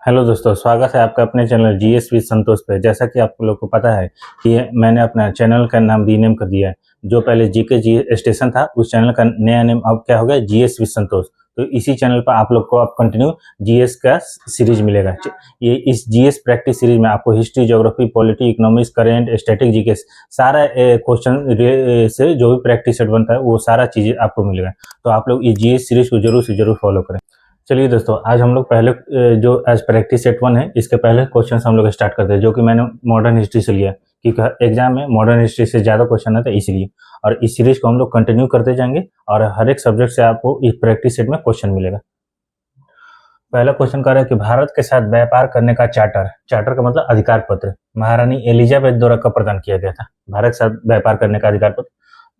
Hello दोस्तों, स्वागत है आपका अपने चैनल जीएस विद संतोष पे। जैसा कि आप लोग को पता है कि मैंने अपना चैनल का नाम रीनेम कर दिया है। जो पहले जीके जी स्टेशन था, उस चैनल का नया नेम अब क्या हो गया, जीएस विद संतोष। तो इसी चैनल पर आप लोग को अब कंटिन्यू जीएस का सीरीज मिलेगा। ये इस जीएस प्रैक्टिस सीरीज में आपको history, geography, polity, economics, current, static GK सारा क्वेश्चन से जो भी प्रैक्टिस सेट बनता है वो सारा चीज़ें आपको मिलेगा। तो आप लोग इस जीएस सीरीज को जरूर से जरूर फॉलो करें। चलिए दोस्तों, आज हम लोग पहले जो एज प्रैक्टिस सेट 1 है, इसके पहले क्वेश्चन हम लोग स्टार्ट करते हैं, जो कि मैंने मॉडर्न हिस्ट्री से लिया, क्योंकि एग्जाम में मॉडर्न हिस्ट्री से ज़्यादा क्वेश्चन आता है इसलिए। और इस सीरीज को हम लोग कंटिन्यू करते जाएंगे और हर एक सब्जेक्ट से आपको इस प्रैक्टिस सेट में क्वेश्चन मिलेगा। पहला क्वेश्चन कर रहा है कि भारत के साथ व्यापार करने का चार्टर का मतलब अधिकार पत्र महारानी एलिजाबेथ द्वारा कब प्रदान किया गया था। भारत के साथ व्यापार करने का अधिकार पत्र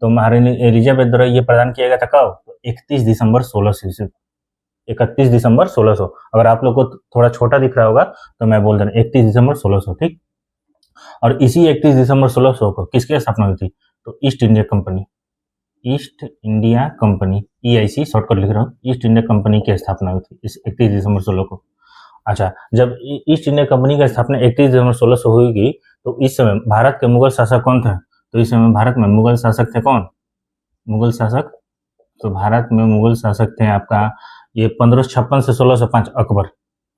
तो महारानी एलिजाबेथ द्वारा ये प्रदान किया गया था कब? 31 दिसंबर 1600 ईस्वी। 31 दिसंबर 1600। अगर आप लोग को थोड़ा छोटा दिख रहा होगा तो मैं बोल देना 31 दिसंबर 1600, ठीक। और इसी 31 दिसंबर 1600 को किसकी स्थापना हुई थी? तो east India company EIC shortcut लिख रहा हूँ, ईस्ट इंडिया कंपनी की स्थापना हुई थी इस 31 दिसंबर 16 को। अच्छा, जब ईस्ट इंडिया कंपनी की स्थापना 31 दिसंबर 1600 हुई तो इस समय भारत के मुगल शासक कौन थे? तो इस समय भारत में मुगल शासक थे कौन? मुगल शासक, तो भारत में मुगल शासक थे आपका ये 1556 से 1605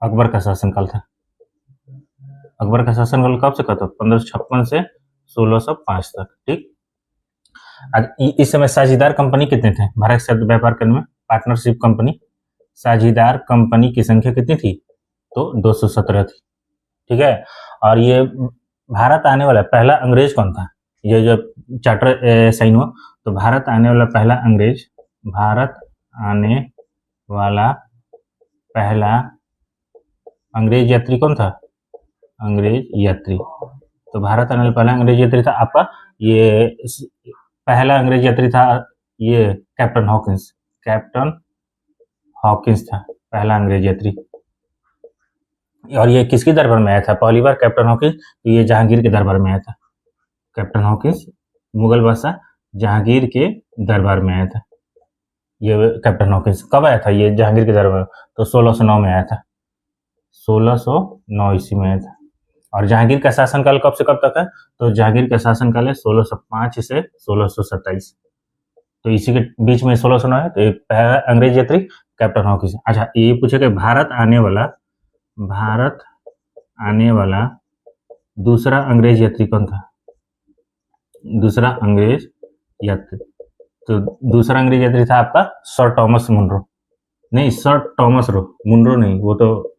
अकबर का शासनकाल था। अकबर का शासनकाल कब से कब तक? 1556 से 1605 तक, ठीक। इस समय साझीदार कंपनी कितने थे भारत के साथ व्यापार करने में? पार्टनरशिप कंपनी, साझीदार कंपनी की संख्या कितनी थी? तो 217 थी, ठीक है। और ये भारत आने वाला पहला अंग्रेज कौन था? ये जो चार्टर साइन हुआ, तो भारत आने वाला पहला अंग्रेज यात्री कौन था? अंग्रेज यात्री। तो भारत आने वाला पहला अंग्रेज यात्री था आपका, ये पहला अंग्रेज यात्री था ये कैप्टन हॉकिंस था पहला अंग्रेज यात्री। और ये किसके दरबार में आया था पहली बार कैप्टन हॉकिंस? तो ये जहांगीर के दरबार में आया था। कैप्टन हॉकिंस मुगल बादशाह जहांगीर के दरबार में आया था। ये कैप्टन हॉकिंस कब आया था ये जहांगीर के दरबार में? तो 1609 में आया था, 1609 ईस्वी में आया था। और जहांगीर का शासनकाल कब से कब तक है? तो जहांगीर का शासनकाल है 1605 से 1627। तो इसी के बीच में 1609 है। तो एक पहला अंग्रेज यात्री कैप्टन हॉकिंस। अच्छा, ये पूछे कि भारत आने वाला दूसरा अंग्रेज यात्री कौन था? दूसरा अंग्रेज यात्री, तो दूसरा अंग्रेज यात्री था आपका सर टॉमस मुनरो। नहीं, सर टॉमस रो, मुनरो नहीं, वो तो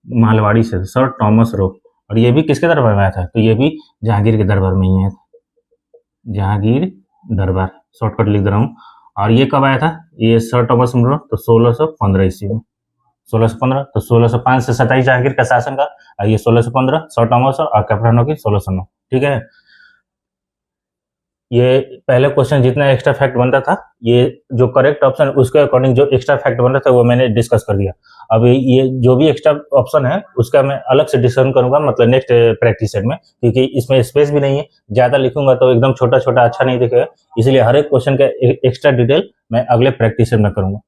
मालवाड़ी से, सर टॉमस रो। और ये भी किसके दरबार में आया था? तो ये भी जहांगीर के दरबार में ही आया था, जहांगीर दरबार, शॉर्टकट लिख रहा हूँ। और ये कब आया था ये सर टॉमस मुनरो? तो 1615 ईस्वी में, 1615। तो 1605 से 27 जहांगीर का शासन का, और ये 1615 सर टॉमस और कैप्टन हॉकिंस 1609, ठीक है। ये पहले क्वेश्चन जितना एक्स्ट्रा फैक्ट बनता था, ये जो करेक्ट ऑप्शन उसके अकॉर्डिंग जो एक्स्ट्रा फैक्ट बन रहा था वो मैंने डिस्कस कर दिया। अब ये जो भी एक्स्ट्रा ऑप्शन है उसका मैं अलग से डिस्कशन करूंगा, मतलब नेक्स्ट प्रैक्टिस सेट में, क्योंकि इसमें स्पेस भी नहीं है। ज्यादा लिखूंगा तो एकदम छोटा छोटा अच्छा नहीं दिखेगा, इसलिए हर एक क्वेश्चन का एक्स्ट्रा डिटेल मैं अगले प्रैक्टिस सेट में करूंगा।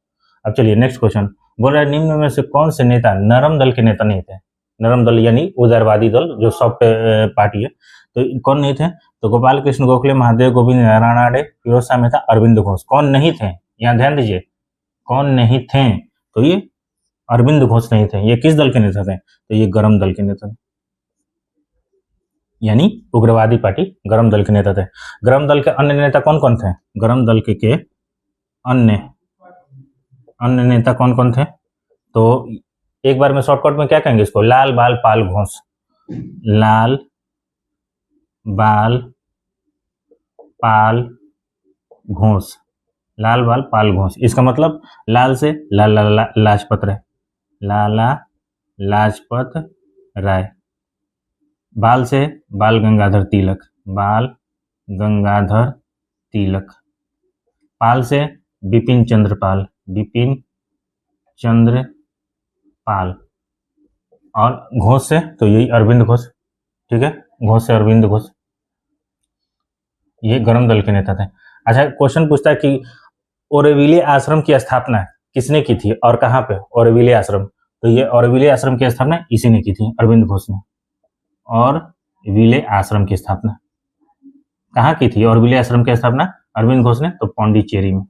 अब चलिए नेक्स्ट क्वेश्चन बोल रहा है, निम्न में से कौन से नेता नरम दल के नेता नहीं थे? नरम दल यानी उदारवादी दल, जो सॉफ्ट पार्टी है, तो कौन नहीं थे? तो गोपाल कृष्ण गोखले, महादेव गोविंद रानाडे, फिरोज शाह मेहता, अरविंद घोष। कौन नहीं थे? यहाँ ध्यान दीजिए, कौन नहीं थे? तो ये अरविंद घोष नहीं थे। ये किस दल के नेता थे? तो ये गरम दल के नेता थे, यानी उग्रवादी पार्टी गरम दल के नेता थे। गरम दल के अन्य नेता कौन कौन थे? गरम दल के अन्य नेता कौन कौन थे? तो एक बार में शॉर्टकट में क्या कहेंगे इसको? लाल बाल पाल घोष। लाल बाल पाल घोष, लाल बाल पाल घोष। इसका मतलब लाल से लाला लाजपत राय, लाला लाजपत राय। बाल से बाल गंगाधर तिलक, बाल गंगाधर तिलक। पाल से बिपिन चंद्र पाल, बिपिन चंद्र पाल। और घोष से तो यही अरविंद घोष, ठीक है, घोष से अरविंद घोष। ये गरम दल के नेता थे। अच्छा, क्वेश्चन पूछता है कि ओरोविले आश्रम की स्थापना किसने की थी और कहाँ पे? ओरोविले आश्रम, तो ये ऑरोविले आश्रम की स्थापना इसी ने की थी, अरविंद घोष ने। और विले आश्रम की स्थापना कहाँ की थी? ऑरोविले आश्रम की स्थापना अरविंद घोष ने, तो पौंडीचेरी में,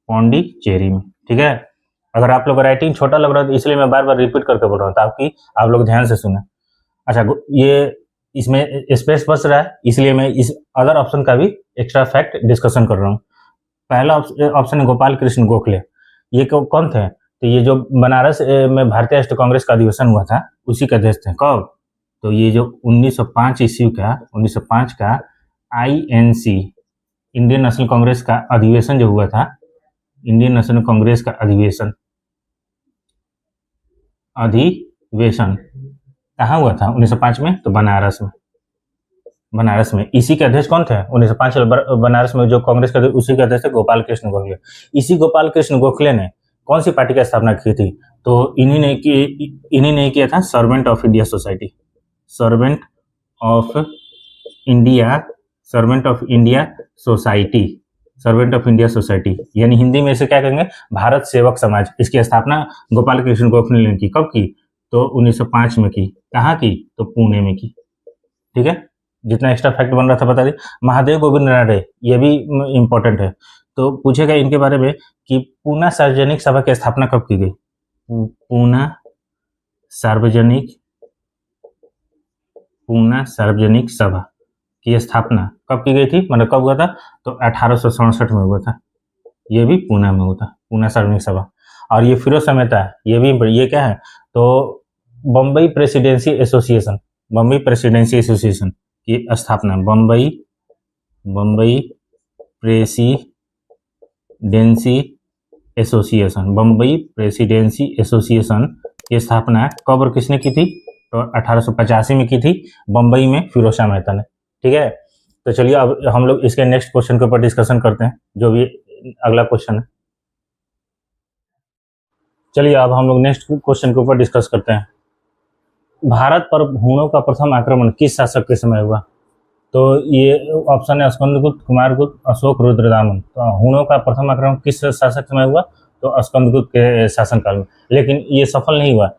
पौंडीचेरी में। ठीक है, अगर आप लोग राइटिंग छोटा लग रहा है तो इसलिए मैं बार बार रिपीट करके बोल रहा हूँ ताकि आप लोग ध्यान से सुने। अच्छा, ये इसमें स्पेस बच रहा है इसलिए मैं इस अदर ऑप्शन का भी एक्स्ट्रा फैक्ट डिस्कशन कर रहा हूँ। पहला ऑप्शन है गोपाल कृष्ण गोखले। ये कौन थे? तो ये जो बनारस में भारतीय राष्ट्रीय कांग्रेस का अधिवेशन हुआ था उसी का अध्यक्ष थे। कब? तो ये जो 1905 ईस्वी का 1905 का INC इंडियन नेशनल कांग्रेस का अधिवेशन जो हुआ था, इंडियन नेशनल कांग्रेस का अधिवेशन कहाँ हुआ था? 1905 में, तो बनारस में। बनारस में। इसी के अध्यक्ष कौन थे? 1905 बनारस में जो कांग्रेस के उसी के अध्यक्ष थे गोपाल कृष्ण गोखले। इसी गोपाल कृष्ण गोखले ने कौन सी पार्टी की स्थापना की थी? तो इन्हीं ने किया था servant of India society. Servant of India society यानी हिंदी में इसे क्या कहेंगे? भारत सेवक समाज। इसकी स्थापना गोपाल कृष्ण गोखले ने की। कब की? तो 1905 में की। कहाँ की? तो पुणे में की। ठीक है, जितना एक्स्ट्रा फैक्ट बन रहा था बता दी। महादेव गोविंद रानडे, ये भी इंपॉर्टेंट है, तो पूछेगा इनके बारे में कि पूना सार्वजनिक सभा की स्थापना कब की गई? पूना सार्वजनिक सभा की स्थापना कब की गई थी? मतलब कब हुआ था? तो 1867 में हुआ था। ये भी पूना में हुआ था, पूना सार्वजनिक सभा। और ये फिरोज मेहता, ये क्या है? तो बम्बई प्रेसिडेंसी एसोसिएशन की स्थापना बम्बई प्रेसिडेंसी एसोसिएशन की स्थापना कब और किसने की थी? तो 1885 में की थी, बम्बई में फिरोज शाह मेहता ने। ठीक है, तो चलिए अब हम लोग इसके नेक्स्ट क्वेश्चन के ऊपर डिस्कशन करते हैं, जो भी अगला क्वेश्चन है। चलिए अब हम लोग नेक्स्ट क्वेश्चन के ऊपर डिस्कस करते हैं। भारत पर हूणों का प्रथम आक्रमण किस शासक के समय हुआ? तो ये ऑप्शन है स्कंदगुप्त, कुमारगुप्त, अशोक, रुद्रदामन। तो हूणों का प्रथम आक्रमण किस शासक समय हुआ? तो स्कंदगुप्त के शासनकाल में। लेकिन ये सफल नहीं हुआ।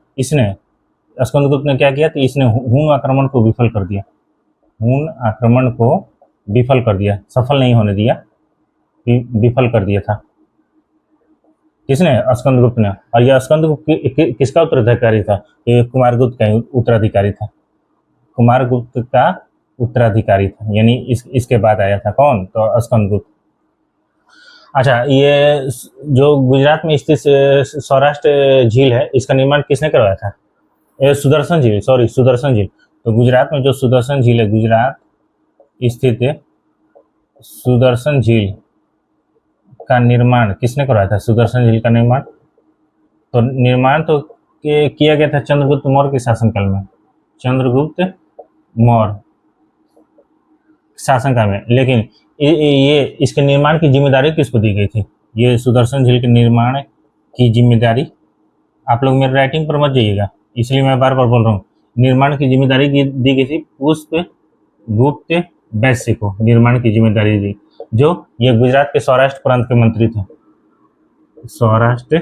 स्कंदगुप्त ने क्या किया? तो इसने हूण आक्रमण को विफल कर दिया, सफल नहीं होने दिया, विफल कर दिया था। किसने? स्कंदगुप्त ने। और यह स्कंदगुप्त किसका उत्तराधिकारी था? ये कुमारगुप्त का उत्तराधिकारी था। कुमारगुप्त का उत्तराधिकारी था, यानी इसके बाद आया था कौन? तो स्कंदगुप्त। अच्छा, ये जो गुजरात में स्थित सौराष्ट्र झील है, इसका निर्माण किसने करवाया था? सुदर्शन झील। तो गुजरात में जो सुदर्शन झील है, गुजरात स्थित सुदर्शन झील का निर्माण किसने करवाया था? सुदर्शन झील का निर्माण तो किया गया था चंद्रगुप्त मौर्य के शासनकाल में। चंद्रगुप्त मौर्य शासनकाल में। लेकिन ये इसके निर्माण की जिम्मेदारी किसको दी गई थी? ये सुदर्शन झील के निर्माण की जिम्मेदारी, आप लोग मेरे राइटिंग पर मत जाइएगा, इसलिए मैं बार बार बोल रहा हूँ। निर्माण की जिम्मेदारी दी गई थी पुष्पगुप्त वैश्य को। निर्माण की जिम्मेदारी दी, जो ये गुजरात के सौराष्ट्र प्रांत के मंत्री थे।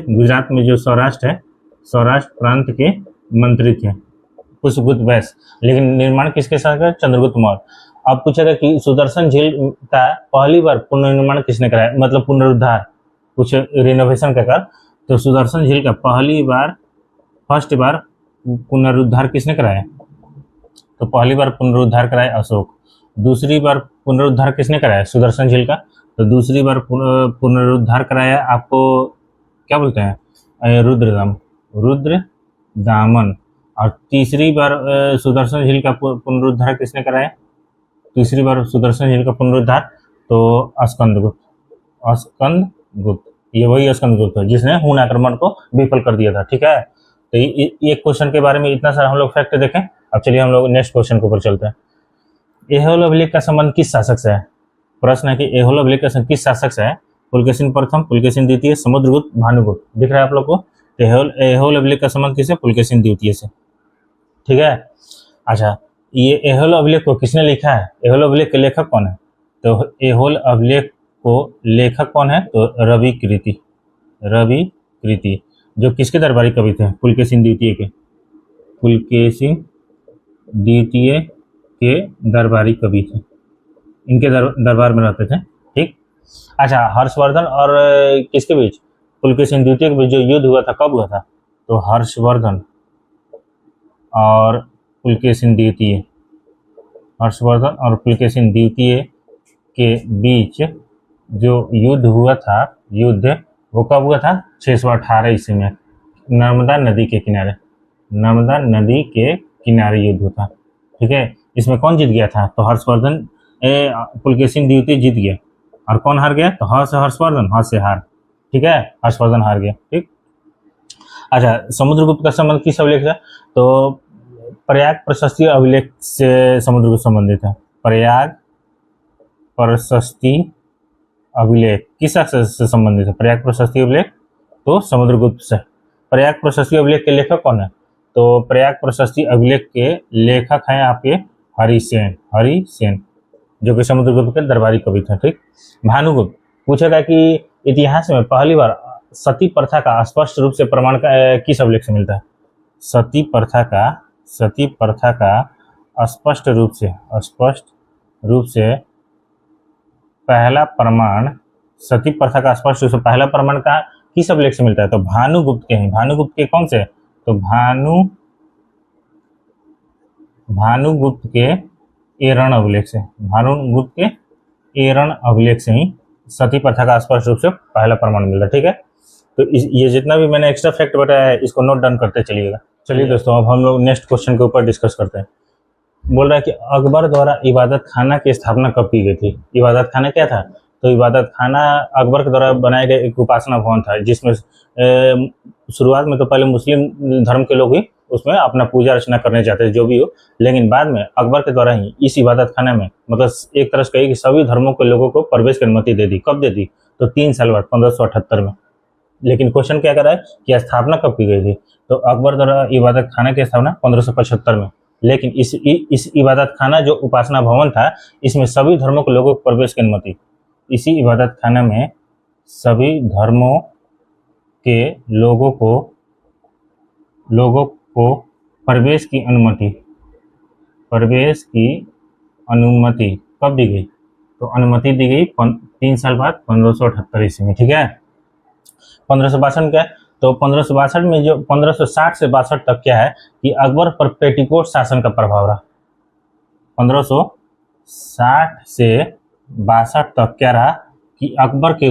गुजरात में जो सौराष्ट्र है, सौराष्ट्र प्रांत के मंत्री थे पुष्पगुप्त वैश्य। लेकिन निर्माण किसके साथ किया? चंद्रगुप्त मौर्य। अब पूछेगा कि सुदर्शन झील का पहली बार पुनर्निर्माण किसने कराया, मतलब पुनरुद्धार, कुछ रिनोवेशन का कर। तो सुदर्शन झील का फर्स्ट बार पुनरुद्धार किसने कराया? तो पहली बार पुनरुद्धार कराया अशोक। दूसरी बार पुनरुद्धार किसने कराया सुदर्शन झील का? तो दूसरी बार पुनरुद्धार कराया आपको क्या बोलते हैं? रुद्रदामन। और तीसरी बार सुदर्शन झील का पुनरुद्धार किसने कराया? तीसरी बार सुदर्शन झील का पुनरुद्धार तो स्कंदगुप्त। ये वही स्कंदगुप्त है जिसने हूण आक्रमण को विफल कर दिया था। ठीक है, तो ये क्वेश्चन के बारे में इतना सारा हम लोग फैक्ट देखें। अब चलिए हम लोग नेक्स्ट क्वेश्चन के ऊपर चलते हैं। एहोल अभिलेख का संबंध किस शासक से है? प्रश्न है कि एहोल अभिलेख का संबंध किस शासक से है? पुलकेशिन प्रथम, पुलकेशिन द्वितीय, समुद्रगुप्त, भानुगुप्त। दिख रहा है आप लोग को? एहोल अभिलेख का संबंध किससे? पुलकेशिन द्वितीय से। ठीक है, अच्छा, ये एहोल अभिलेख को किसने लिखा है? एहोल अभिलेख के लेखक कौन है? तो एहोल अभिलेख को लेखक कौन है? तो रवि कृति। जो किसके दरबारी कवि थे? पुलकेशिन द्वितीय के। पुलकेशिन द्वितीय के दरबारी कवि थे, इनके दरबार में रहते थे। ठीक। अच्छा, हर्षवर्धन और किसके बीच? पुलकेशिन द्वितीय के बीच जो युद्ध हुआ था, कब हुआ था? तो हर्षवर्धन और पुलकेशिन द्वितीय, हर्षवर्धन और पुलकेशिन द्वितीय के बीच जो युद्ध हुआ था, युद्ध वो कब हुआ था? 618 ईस्वी में, नर्मदा नदी के किनारे, नर्मदा नदी के किनारे युद्ध हुआ था। ठीक है। इसमें कौन जीत गया था? तो हर्षवर्धन, पुलकेशिन द्वितीय जीत गया। और कौन हार गया? तो हर्षवर्धन, से हार। ठीक है, हर्षवर्धन हार गया। ठीक। अच्छा, समुद्रगुप्त का संबंध किस अभिलेख से? तो प्रयाग प्रशस्ति अभिलेख से समुद्रगुप्त संबंधित है। प्रयाग प्रशस्ति अभिलेख किस से संबंधित है? प्रयाग प्रशस्ति अभिलेख तो समुद्रगुप्त से। प्रयाग प्रशस्ति अभिलेख के लेखक कौन है? तो प्रयाग प्रशस्ति अभिलेख के लेखक हैं आपके हरिसेन, हरिसेन, जो कि समुद्रगुप्त के दरबारी कवि थे। ठीक। भानुगुप्त पूछेगा कि इतिहास में पहली बार सती प्रथा का स्पष्ट रूप से प्रमाण किस अभिलेख से मिलता है? सती प्रथा का स्पष्ट रूप से पहला प्रमाण, सती प्रथा का स्पष्ट रूप से पहला प्रमाण का किस अभिलेख से मिलता है? तो भानुगुप्त के हैं। भानुगुप्त के कौन से? तो भानुगुप्त के एरण अभिलेख से, भानुगुप्त के एरण अभिलेख से ही सती प्रथा का स्पष्ट रूप से पहला प्रमाण मिलता है। ठीक है। तो ये जितना भी मैंने एक्स्ट्रा फैक्ट बताया है, इसको नोट डाउन करते चलिएगा। चलिए दोस्तों, अब हम लोग नेक्स्ट क्वेश्चन के ऊपर डिस्कस करते हैं। बोल रहा है कि अकबर द्वारा इबादत खाना की स्थापना कब की गई थी? इबादत खाना क्या था? तो इबादत खाना अकबर के द्वारा बनाया गया एक उपासना भवन था, जिसमें शुरुआत में तो पहले मुस्लिम धर्म के लोग ही उसमें अपना पूजा अर्चना करने जाते थे, जो भी हो, लेकिन बाद में अकबर के द्वारा ही इस इबादत खाना में, मतलब एक तरह से कही कि सभी धर्मों के लोगों को प्रवेश की अनुमति दे दी। कब दे दी? तो 3 साल बाद, 1578 में। लेकिन क्वेश्चन क्या कर रहा है कि स्थापना कब की गई थी? तो अकबर द्वारा इबादत खाना की स्थापना 1575 में। लेकिन इस इबादत खाना जो उपासना भवन था, इसमें सभी धर्मों के लोगों को प्रवेश की अनुमति, इसी इबादत खाना में सभी धर्मों के लोगों को प्रवेश की अनुमति कब दी गई? तो अनुमति दी गई 3 साल बाद, 1578 ईस्वी में। ठीक है। 1562 क्या है? तो 1562 में जो 1560 से 62 तक क्या है कि अकबर पर पेटीकोट शासन का प्रभाव रहा। 1560 से 62 तक क्या रहा कि अकबर के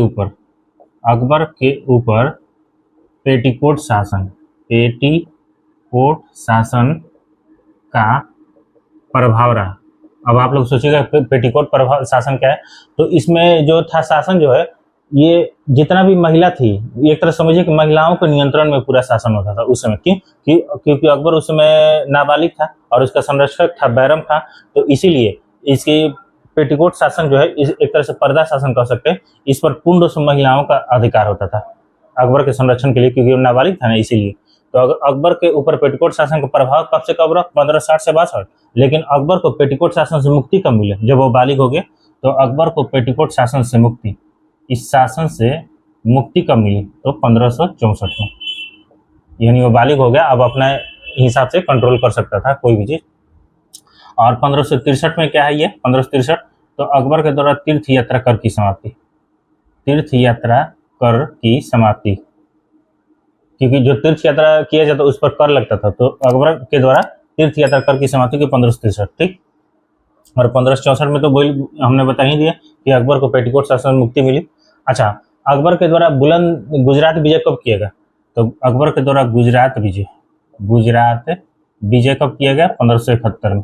ऊपर पेटीकोट शासन का प्रभाव रहा। अब आप लोग सोचिएगा पेटीकोट प्रभाव शासन क्या है? तो इसमें जो था शासन जो है, ये जितना भी महिला थी, एक तरह समझिए कि महिलाओं के नियंत्रण में पूरा शासन होता था उस समय। क्योंकि अकबर उस समय नाबालिग था और उसका संरक्षक था बैरम खां, तो इसीलिए इसकी पेटीकोट शासन जो है, एक तरह से पर्दा शासन कह सकते हैं, इस पर पूर्ण रूप से महिलाओं का अधिकार होता था अकबर के संरक्षण के लिए, क्योंकि वो नाबालिग था ना, इसीलिए। तो अकबर के ऊपर पेटीकोट शासन का प्रभाव कब से कब रहा? 1560 से 62। लेकिन अकबर को पेटीकोट शासन से मुक्ति कब मिले? जब वो बालिग हो गए। तो अकबर को पेटीकोट शासन से मुक्ति, इस शासन से मुक्ति कब मिली? तो 1564 में, यानी वो बालिग हो गया, अब अपने हिसाब से कंट्रोल कर सकता था कोई भी चीज। और 1563 में क्या है ये? 1563 तो अकबर के द्वारा तीर्थ यात्रा कर की समाप्ति, क्योंकि जो तीर्थ यात्रा किया जाता उस पर कर लगता था, तो अकबर के द्वारा तीर्थ यात्रा कर की समाप्ति की 1563। ठीक। और 1564 में तो हमने बता ही दिया कि अकबर को पेटीकोट शासन मुक्ति मिली। अच्छा, अकबर के द्वारा बुलंद गुजरात विजय कब किया गया? तो अकबर के द्वारा गुजरात विजय कब किया गया? 1571 में।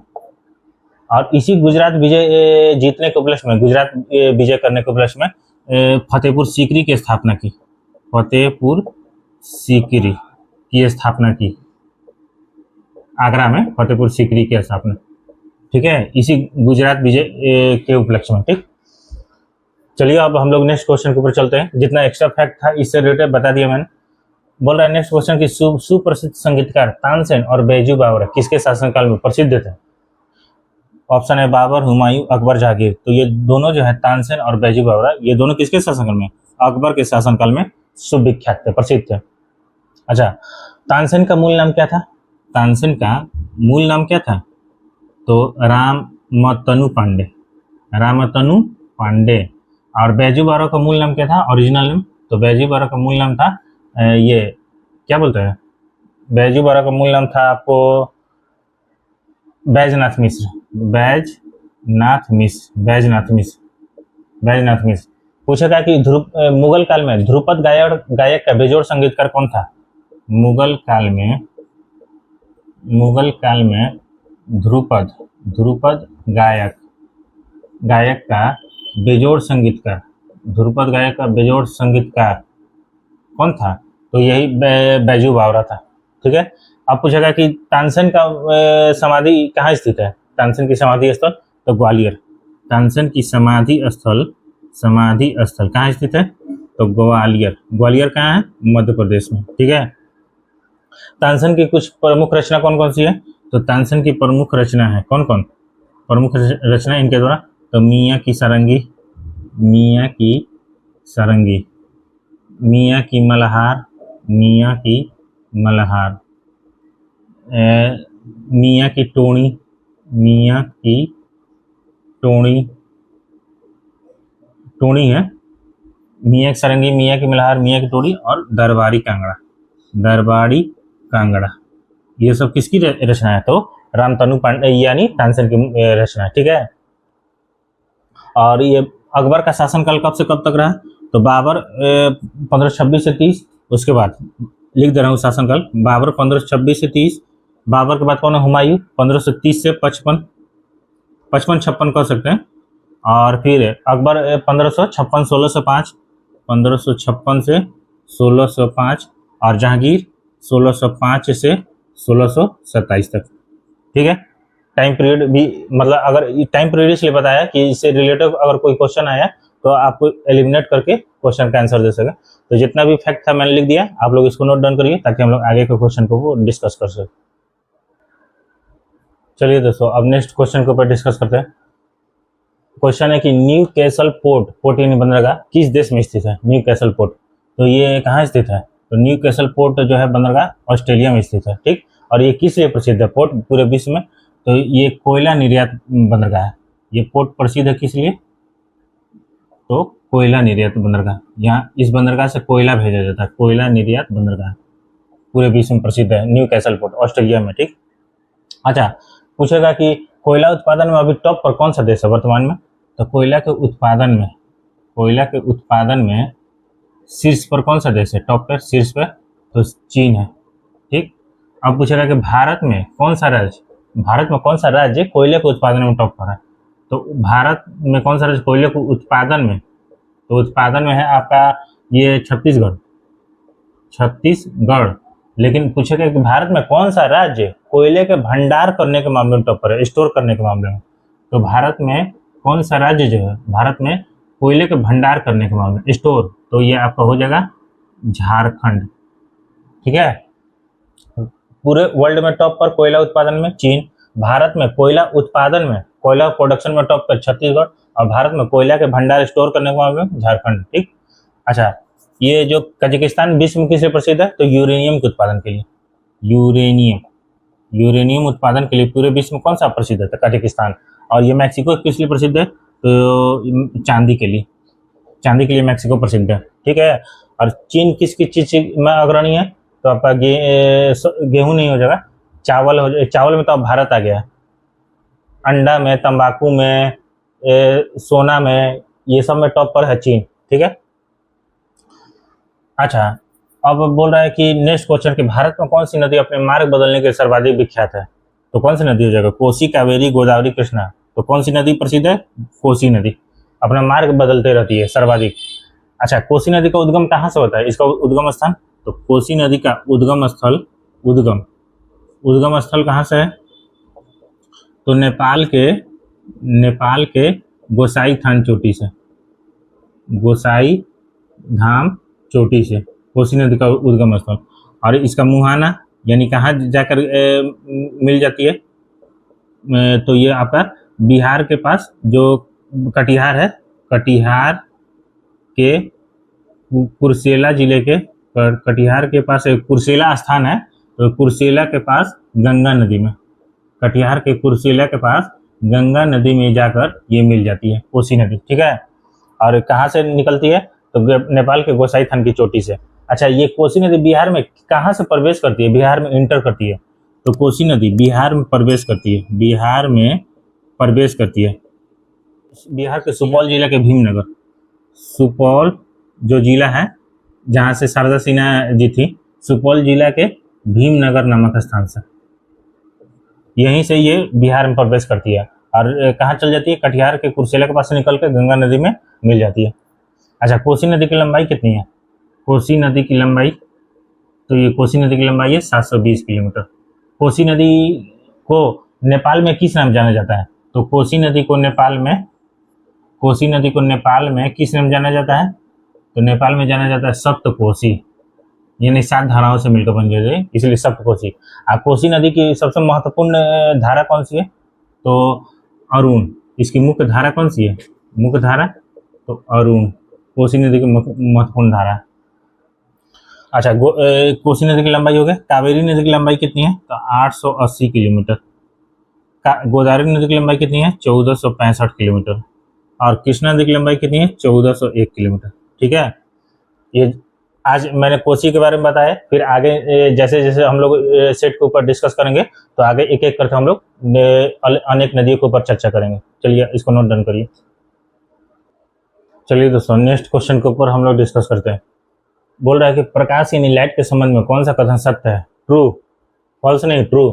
और इसी गुजरात विजय जीतने के उपलक्ष्य में, गुजरात विजय करने के उपलक्ष्य में फतेहपुर सीकरी की स्थापना की, फतेहपुर सीकरी की स्थापना की, आगरा में फतेहपुर सीकरी की स्थापना। ठीक है, इसी गुजरात विजय के उपलक्ष्य में। ठीक। चलिए अब हम लोग नेक्स्ट क्वेश्चन के ऊपर चलते हैं। जितना एक्स्ट्रा फैक्ट था इससे रिलेटेड बता दिया मैंने। बोल रहा है नेक्स्ट क्वेश्चन की सुप्रसिद्ध संगीतकार तानसेन और बैजू बावरा किसके शासनकाल में प्रसिद्ध थे? ऑप्शन है बाबर, हुमायूं, अकबर, जहांगीर। तो ये दोनों जो है तानसेन और बैजू बावरा, ये दोनों किसके शासनकाल में? अकबर के शासनकाल में सुविख्यात थे, प्रसिद्ध थे। अच्छा, तानसेन का मूल नाम क्या था? तानसेन का मूल नाम क्या था? तो रामतनु पांडे, रामतनु पांडे। और बैजू बावरा का मूल नाम क्या था, ओरिजिनल नेम? तो बैजू बावरा का मूल नाम था ये क्या बोलते हैं, बैजू बावरा का मूल नाम था आपको बैजनाथ मिश्र, बैजनाथ मिश्र, बैजनाथ मिश्र, बैजनाथ मिश्र। पूछा था कि मुगल काल में ध्रुपद गायक का बेजोड़ संगीतकार कौन था? मुगल काल में ध्रुपद ध्रुपद गायक का बेजोड़ संगीतकार, ध्रुपद गायक का बेजोड़ संगीतकार कौन था? तो यही बैजू बावरा था। ठीक है। अब पूछेगा कि तानसेन का समाधि कहाँ स्थित है? तानसेन की समाधि स्थल तो ग्वालियर। तानसेन की समाधि स्थल कहाँ स्थित है? तो ग्वालियर। ग्वालियर कहाँ है? मध्य प्रदेश में। ठीक है। तानसेन की कुछ प्रमुख रचना कौन कौन सी है? तो तानसेन की प्रमुख रचना है कौन कौन? प्रमुख रचना इनके द्वारा तो मियाँ की सारंगी, मियाँ की मल्हार, मियाँ की टोणी, टोणी है, मियाँ की सारंगी, मियाँ की मल्हार, मियाँ की टोणी और दरबारी कांगड़ा। ये सब किसकी रचना है? तो रामतनु पांडे यानी तानसेन की रचना है। ठीक है। और ये अकबर का शासनकाल कब से कब तक रहा? तो बाबर 1526 से 30। उसके बाद लिख दे रहा हूँ शासनकाल, बाबर 1526 से 30। बाबर के बाद कौन है? हुमायूं 1530 से 55 कह सकते हैं। और फिर अकबर 1556 1605, 1556 से 1605। और जहांगीर 1605 से 1627 तक। ठीक है। टाइम पीरियड भी मतलब अगर टाइम पीरियड इसलिए बताया कि इससे रिलेटेड अगर कोई क्वेश्चन आया तो आपको एलिमिनेट करके क्वेश्चन का आंसर दे सके। तो जितना भी फैक्ट था मैंने लिख दिया, आप लोग इसको नोट डाउन करिए ताकि हम लोग आगे के क्वेश्चन को डिस्कस कर सकें। चलिए दोस्तों, अब नेक्स्ट क्वेश्चन के ऊपर डिस्कस करते हैं। क्वेश्चन है कि न्यू कैसल पोर्ट यानी बंदरगाह किस देश में स्थित है? न्यू कैसल पोर्ट तो ये कहाँ स्थित है? तो न्यू कैसल पोर्ट जो है बंदरगाह ऑस्ट्रेलिया में स्थित है। ठीक। और ये किस लिए प्रसिद्ध है पोर्ट पूरे विश्व में? तो ये कोयला निर्यात बंदरगाह है। ये पोर्ट प्रसिद्ध है किस लिए? तो कोयला निर्यात बंदरगाह। यहाँ इस बंदरगाह से कोयला भेजा जाता है, कोयला निर्यात बंदरगाह पूरे विश्व में प्रसिद्ध है, न्यू कैसल पोर्ट ऑस्ट्रेलिया में। ठीक। अच्छा, पूछेगा कि कोयला उत्पादन में अभी टॉप पर कौन सा देश है वर्तमान में? तो कोयला के उत्पादन में शीर्ष पर कौन सा देश है? टॉप पर शीर्ष पर तो चीन है। ठीक। अब पूछेगा कि भारत में कौन सा राज्य कोयले के उत्पादन में टॉप पर है? तो भारत में कौन सा राज्य कोयले के उत्पादन में? तो उत्पादन में है आपका ये छत्तीसगढ़। लेकिन पूछेगा कि भारत में कौन सा राज्य कोयले के भंडार करने के मामले में टॉप पर है, स्टोर करने के मामले में? तो भारत में कौन सा राज्य जो है भारत में कोयले के भंडार करने के मामले में स्टोर? तो ये आपका हो जाएगा झारखंड। ठीक है। पूरे वर्ल्ड में टॉप पर कोयला उत्पादन में चीन, भारत में कोयला उत्पादन में कोयला प्रोडक्शन में टॉप पर छत्तीसगढ़, और भारत में कोयला के भंडार स्टोर करने के मामले में झारखंड। ठीक। अच्छा, ये जो कजाकिस्तान विश्व में किससे प्रसिद्ध है? तो यूरेनियम के उत्पादन के लिए। यूरेनियम उत्पादन के लिए पूरे विश्व में कौन सा प्रसिद्ध है? तो कजाकिस्तान। और ये मैक्सिको किस लिए प्रसिद्ध है? तो चांदी के लिए मैक्सिको प्रसिद्ध है। ठीक है। और चीन किस चीज में अग्रणी है? तो आपका गेहूं नहीं हो जाएगा, चावल में तो अब भारत आ गया। अंडा में, तंबाकू में, सोना में, ये सब में टॉप पर है चीन। ठीक है। अच्छा, अब बोल रहा है कि नेक्स्ट क्वेश्चन कि भारत में कौन सी नदी अपने मार्ग बदलने के सर्वाधिक विख्यात है? तो कौन सी नदी हो जाएगा? कोसी, कावेरी, गोदावरी, कृष्णा। तो कौन सी नदी प्रसिद्ध है? कोसी नदी अपना मार्ग बदलते रहती है सर्वाधिक। अच्छा, कोसी नदी का उद्गम कहाँ से होता है? इसका उद्गम स्थान? तो कोसी नदी का उद्गम स्थल कहाँ से है? तो नेपाल के गोसाई धाम चोटी से कोसी नदी का उद्गम स्थल। और इसका मुहाना यानी कहाँ जाकर मिल जाती है? तो ये आपका बिहार के पास जो कटिहार है, कटिहार के कुर्सेला जिले के कटिहार के पास एक कुर्सेला स्थान है, तो कुर्सेला के पास गंगा नदी में, कटिहार के कुर्सेला के पास गंगा नदी में जाकर ये मिल जाती है कोसी नदी, ठीक है। और कहाँ से निकलती है, तो नेपाल के गोसाई थान की चोटी से। अच्छा, ये कोसी नदी बिहार में कहाँ से प्रवेश करती है, बिहार में इंटर करती है, तो कोसी नदी बिहार में प्रवेश करती है, बिहार में प्रवेश करती है, बिहार के सुपौल जिला के भीमनगर, सुपौल जो जिला है जहाँ से शारदा सिन्हा जी थी, सुपौल जिला के भीमनगर नामक स्थान से, यहीं से ये बिहार में प्रवेश करती है। और कहाँ चल जाती है, कटिहार के कुर्सेला के पास से निकल के गंगा नदी में मिल जाती है। अच्छा, कोसी नदी की लंबाई कितनी है, कोसी नदी की लंबाई, तो ये कोसी नदी की लंबाई है 720 किलोमीटर। कोसी नदी को नेपाल में किस नाम जाना जाता है, तो कोसी नदी को नेपाल में किस नाम जाना जाता है, तो नेपाल में जाना जाता है सप्तकोसी, यानी 7 धाराओं से मिलकर बन जाए, इसलिए सप्तकोसी। कोसी नदी की सबसे महत्वपूर्ण धारा कौन सी है, तो अरुण। इसकी मुख्य धारा कौन सी है, मुख्य धारा, तो अरुण कोसी नदी की महत्वपूर्ण धारा। अच्छा, कोसी नदी की लंबाई हो गई। कावेरी नदी की लंबाई कितनी है, तो 880 किलोमीटर। गोदावरी नदी की लंबाई कितनी है, 1465 किलोमीटर। और कृष्णा नदी की लंबाई कितनी है, 1401 किलोमीटर, ठीक है। ये आज मैंने कोसी के बारे में बताया, फिर आगे जैसे जैसे हम लोग सेट के ऊपर डिस्कस करेंगे, तो आगे एक एक करके हम लोग अनेक नदियों के ऊपर चर्चा करेंगे। चलिए इसको नोट डाउन करिए। चलिए दोस्तों, नेक्स्ट क्वेश्चन के ऊपर हम लोग डिस्कस करते हैं। बोल रहा है कि प्रकाश यानी लाइट के संबंध में कौन सा कथन सत्य है, ट्रू, फॉल्स नहीं, ट्रू।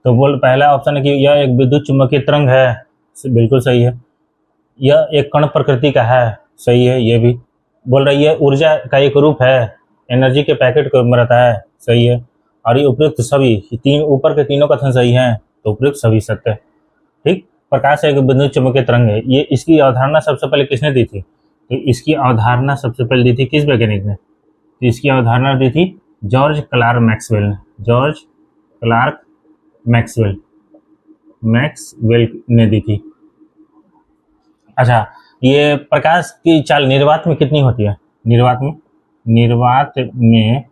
तो बोल पहला ऑप्शन है कि यह एक विद्युत चुम्बकीय तरंग है, बिल्कुल सही है। यह एक कण प्रकृति का है, सही है, ये भी। बोल रहा है यह ऊर्जा का एक रूप है, एनर्जी के पैकेट को रहता है, सही है। और ये उपयुक्त सभी तीन ऊपर के तीनों कथन सही हैं, तो उपयुक्त सभी सत्य है, ठीक। प्रकाश एक विद्युत चुम्बकीय तरंग है, ये इसकी अवधारणा सबसे पहले किसने दी थी, तो इसकी अवधारणा सबसे पहले दी थी किस वैज्ञानिक ने, तो इसकी अवधारणा दी थी जॉर्ज क्लार्क मैक्सवेल ने, जॉर्ज क्लार्क मैक्सवेल ने दी थी। अच्छा, ये प्रकाश की चाल निर्वात में कितनी होती है, निर्वात में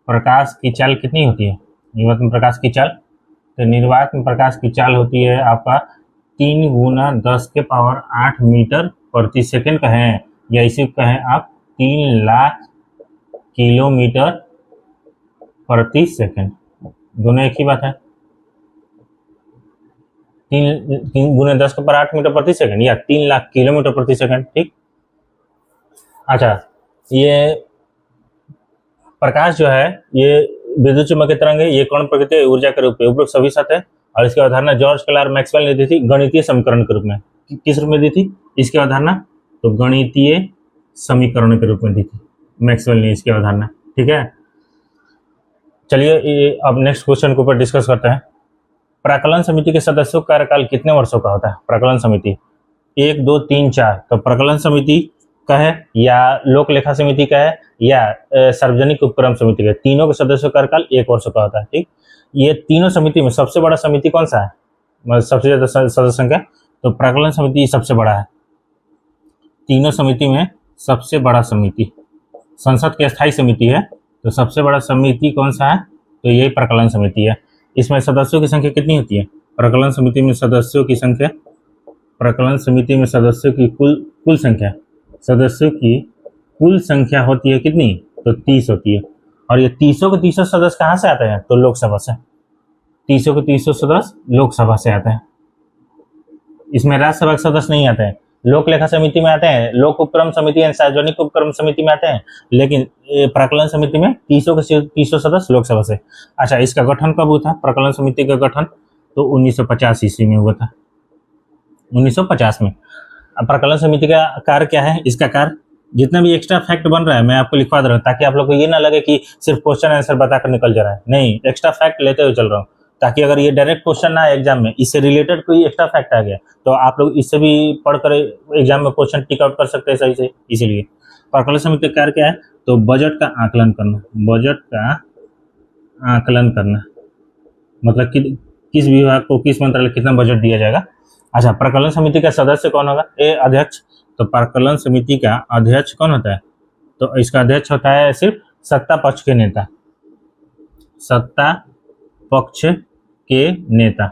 प्रकाश की चाल कितनी होती है, निर्वात में प्रकाश की चाल, तो निर्वात में प्रकाश की चाल होती है आपका 3 × 10⁸ मीटर प्रति सेकंड कहें, या इसे कहें आप 3 लाख किलोमीटर प्रति सेकंड, दोनों एक ही बात है। 3 × 10⁸ मीटर प्रति सेकंड या 3 लाख किलोमीटर प्रति सेकंड, ठीक। अच्छा, ये प्रकाश जो है ये विद्युत चुम्बकीय तरंग है, ये कण प्रकृति ऊर्जा के रूप में, उपरोक्त सभी सत्य है। और इसकी अवधारणा जॉर्ज क्लार्क मैक्सवेल ने दी थी गणितीय समीकरण के रूप में, किस रूप में दी थी इसकी अवधारणा, तो गणितीय समीकरण के रूप में दी थी मैक्सवेल ने इसकी अवधारणा, ठीक है। चलिए अब नेक्स्ट क्वेश्चन के ऊपर डिस्कस करते हैं। प्राक्कलन समिति के सदस्यों का कार्यकाल कितने वर्षों का होता है, प्राक्कलन समिति 1, 2, 3, 4, तो प्राक्कलन समिति का है या लोक लेखा समिति का है या सार्वजनिक उपक्रम समिति का, तीनों के सदस्यों का कार्यकाल 1 वर्ष का होता है, ठीक। ये तीनों समिति में सबसे बड़ा समिति कौन सा है, मतलब सबसे ज्यादा सदस्य संख्या, तो प्राक्कलन समिति सबसे बड़ा है। तीनों समिति में सबसे बड़ा समिति संसद की स्थायी समिति है, तो सबसे बड़ा समिति कौन सा है, तो यही प्राक्कलन समिति है। इसमें सदस्यों की संख्या कितनी होती है, प्राक्कलन समिति में सदस्यों की संख्या, प्राक्कलन समिति में सदस्यों की कुल संख्या, सदस्यों की कुल संख्या होती है कितनी, तो 30 होती है। और ये 30 के 30 सदस्य कहाँ से आते हैं, तो लोकसभा से, 30 के 30 सदस्य लोकसभा से आते हैं। इसमें राज्यसभा के सदस्य नहीं आते हैं, लोक लेखा समिति में आते हैं, लोक उपक्रम समिति या सार्वजनिक उपक्रम समिति में आते हैं, लेकिन प्राक्कलन समिति में 30 के 30 सदस्य लोकसभा से। अच्छा, इसका गठन कब हुआ था, प्राक्कलन समिति का गठन, तो 1950 ईस्वी में हुआ था, 1950 में। अब प्राक्कलन समिति का कार्य क्या है, इसका कार्य जितना भी एक्स्ट्रा फैक्ट बन रहा है मैं आपको लिखवा दे रहा हूँ, ताकि आप लोग को ये ना लगे कि सिर्फ क्वेश्चन आंसर बताकर निकल जा रहा है, नहीं, एक्स्ट्रा फैक्ट लेते हुए चल रहा हूँ, ताकि अगर ये डायरेक्ट क्वेश्चन ना आए एग्जाम में, इससे रिलेटेड कोई एक्स्ट्रा फैक्ट आ गया तो आप लोग इससे भी पढ़कर एग्जाम में क्वेश्चन टिक आउट कर सकते हैं सही से। इसीलिए प्राक्कलन समिति का कार्य क्या है, तो बजट का आकलन करना, बजट का आकलन करना, मतलब कि किस विभाग को किस मंत्रालय कितना बजट दिया जाएगा। अच्छा, प्राक्कलन समिति का सदस्य कौन होगा, अध्यक्ष, तो प्राक्कलन समिति का अध्यक्ष कौन होता है, तो इसका अध्यक्ष होता है सिर्फ सत्ता पक्ष के नेता, सत्ता पक्ष के नेता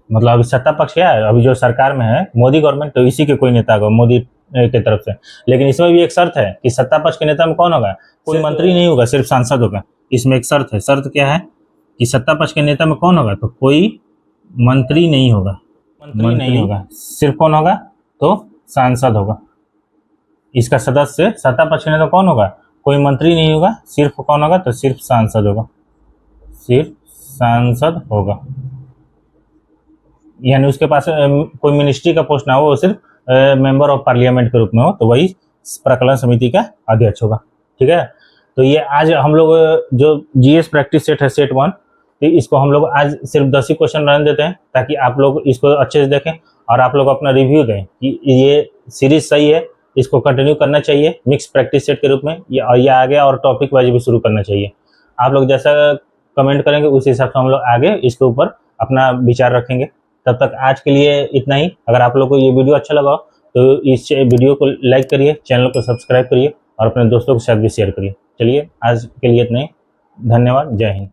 मतलब अभी सत्ता पक्ष क्या है, अभी जो सरकार में है मोदी गवर्नमेंट, तो इसी के कोई नेता होगा मोदी की तरफ से। लेकिन इसमें भी एक शर्त है कि सत्ता पक्ष के नेता में कौन होगा, कोई मंत्री नहीं होगा, सिर्फ सांसद होगा। इसमें एक शर्त है, शर्त क्या है कि सत्ता पक्ष के नेता में कौन होगा, तो कोई मंत्री नहीं होगा, मंत्री नहीं होगा, सिर्फ कौन होगा, तो सांसद होगा। इसका सदस्य सत्ता पक्ष के नेता कौन होगा, कोई मंत्री नहीं होगा, सिर्फ कौन होगा, तो सिर्फ सांसद होगा, सिर्फ सांसद होगा। यानी उसके पास कोई मिनिस्ट्री का पोस्ट ना हो, वो सिर्फ मेंबर ऑफ पार्लियामेंट के रूप में हो, तो वही प्रकलन समिति का अध्यक्ष होगा। ठीक है, तो ये आज हम लोग जो जीएस प्रैक्टिस सेट है सेट 1, तो इसको हम लोग आज सिर्फ 10 ही क्वेश्चन रहने देते हैं ताकि आप लोग इसको अच्छे से देखें और आप लोग अपना रिव्यू दें कि ये सीरीज सही है, इसको कंटिन्यू करना चाहिए मिक्स प्रैक्टिस सेट के रूप में, या आगे और टॉपिक वाइज भी शुरू करना चाहिए। आप लोग जैसा कमेंट करेंगे उस हिसाब से हम लोग आगे इसके ऊपर अपना विचार रखेंगे। तब तक आज के लिए इतना ही। अगर आप लोग को ये वीडियो अच्छा लगा तो इस वीडियो को लाइक करिए, चैनल को सब्सक्राइब करिए और अपने दोस्तों के साथ भी शेयर करिए। चलिए आज के लिए इतना ही, धन्यवाद, जय हिंद।